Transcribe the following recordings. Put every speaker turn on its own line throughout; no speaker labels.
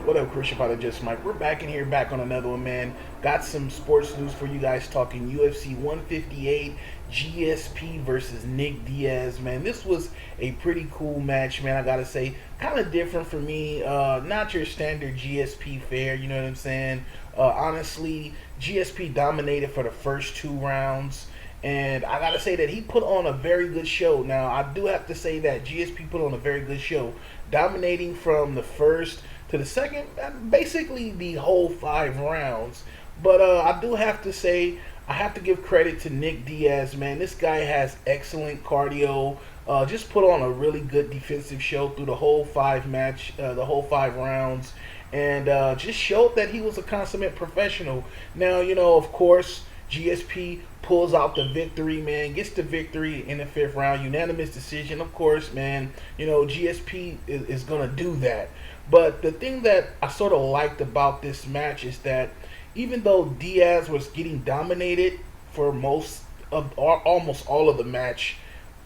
What up, Christian Potter, just Mike? We're back in here, back on another one, man. Got some sports news for you guys, talking UFC 158, GSP versus Nick Diaz, man. This was a pretty cool match, man, I gotta say. Kind of different for me. Not your standard GSP fare, you know what I'm saying? Honestly, GSP dominated for the first 2 rounds. And I gotta say that he put on a very good show. Now, I do have to say that GSP put on a very good show, dominating from the first to the second, basically the whole 5 rounds. But I do have to say, I have to give credit to Nick Diaz, man. This guy has excellent cardio. Just put on a really good defensive show through the whole the whole 5 rounds, and just showed that he was a consummate professional. Now, of course, GSP pulls out the victory, man, gets the victory in the 5th round, unanimous decision. Of course, man, GSP is going to do that. But the thing that I sort of liked about this match is that even though Diaz was getting dominated for most of, or almost all of the match,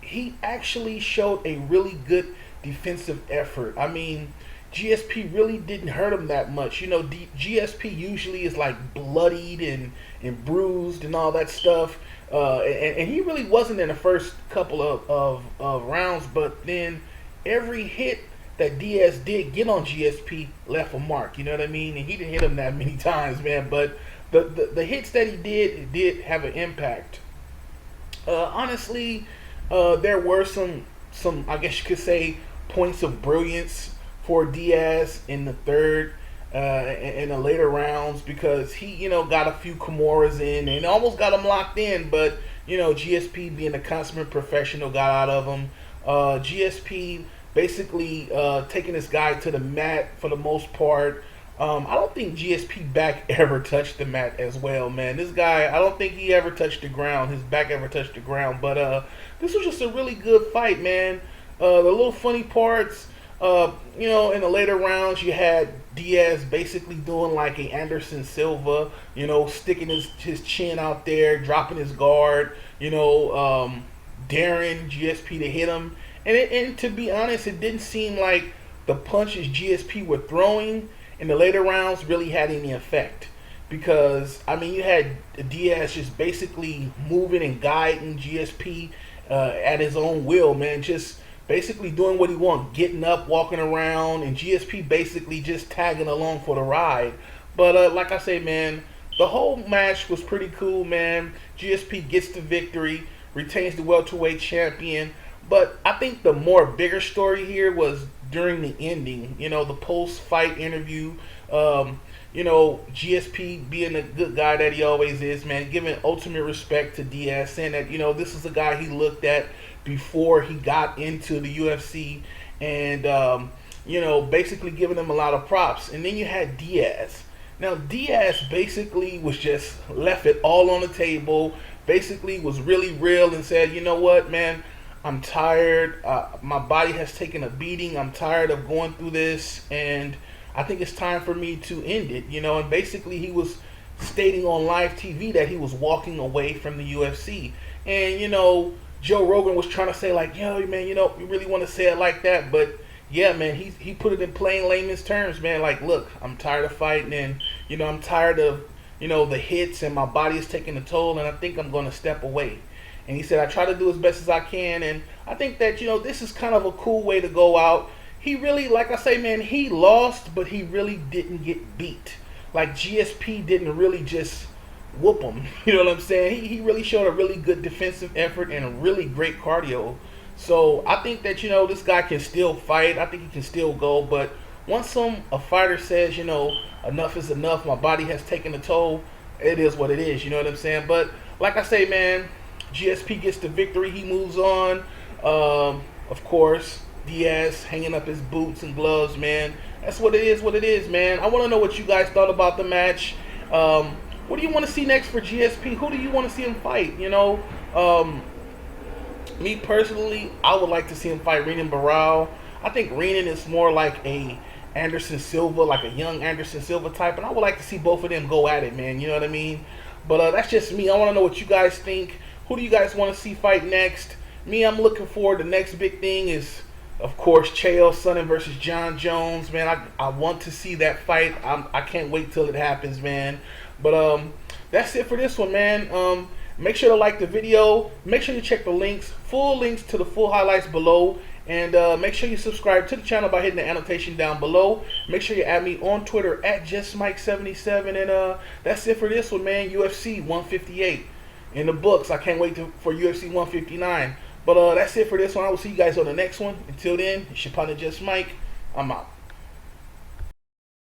he actually showed a really good defensive effort. I mean, GSP really didn't hurt him that much. GSP usually is like bloodied and bruised and all that stuff. And he really wasn't in the first couple of rounds, but then every hit that Diaz did get on GSP left a mark, you know what I mean? And he didn't hit him that many times, man, but the hits that he did have an impact. Honestly, there were some I guess you could say points of brilliance for Diaz in the third and the later rounds, because he got a few Kimuras in and almost got him locked in, but GSP, being a consummate professional, got out of him. GSP basically taking this guy to the mat for the most part. I don't think GSP back ever touched the mat as well, man. This guy, I don't think he ever touched the ground. His back ever touched the ground. But this was just a really good fight, man. The little funny parts, in the later rounds, you had Diaz basically doing like a Anderson Silva, sticking his chin out there, dropping his guard, daring GSP to hit him. And to be honest, it didn't seem like the punches GSP were throwing in the later rounds really had any effect. Because, I mean, you had Diaz just basically moving and guiding GSP at his own will, man. Just basically doing what he wants, getting up, walking around, and GSP basically just tagging along for the ride. But like I say, man, the whole match was pretty cool, man. GSP gets the victory, retains the welterweight champion. But I think the bigger story here was during the ending, the post-fight interview. GSP being the good guy that he always is, man, giving ultimate respect to Diaz, saying that, this is a guy he looked at before he got into the UFC, and, basically giving him a lot of props. And then you had Diaz. Now, Diaz basically was just left it all on the table, basically was really real and said, you know what, man, I'm tired. My body has taken a beating. I'm tired of going through this, and I think it's time for me to end it. And basically he was stating on live TV that he was walking away from the UFC. And Joe Rogan was trying to say like, yo, man, you really want to say it like that, but yeah, man, he put it in plain layman's terms, man. Like, look, I'm tired of fighting, and I'm tired of the hits, and my body is taking a toll, and I think I'm going to step away. And he said, I try to do as best as I can, and I think that, this is kind of a cool way to go out. He really, like I say, man, he lost, but he really didn't get beat. Like, GSP didn't really just whoop him. You know what I'm saying? He really showed a really good defensive effort and a really great cardio. So I think that, this guy can still fight. I think he can still go. But once a fighter says, enough is enough, my body has taken a toll, it is what it is. You know what I'm saying? But like I say, man, GSP gets the victory. He moves on. Of course, Diaz hanging up his boots and gloves, man. That's what it is, man. I want to know what you guys thought about the match. What do you want to see next for GSP? Who do you want to see him fight? Me personally, I would like to see him fight Renan Barao. I think Renan is more like a Anderson Silva, like a young Anderson Silva type, and I would like to see both of them go at it, man. You know what I mean? But that's just me. I want to know what you guys think. Who do you guys want to see fight next? Me, I'm looking forward. The next big thing is Of course, Chael Sonnen versus John Jones, man. I want to see that fight. I can't wait till it happens, man. But that's it for this one, man. Make sure to like the video. Make sure you check the links, full links to the full highlights below. And make sure you subscribe to the channel by hitting the annotation down below. Make sure you add me on Twitter at JustMike77. And that's it for this one, man. UFC 158 in the books. I can't wait for UFC 159. But that's it for this one. I will see you guys on the next one. Until then, it's your partner Just Mike. I'm out.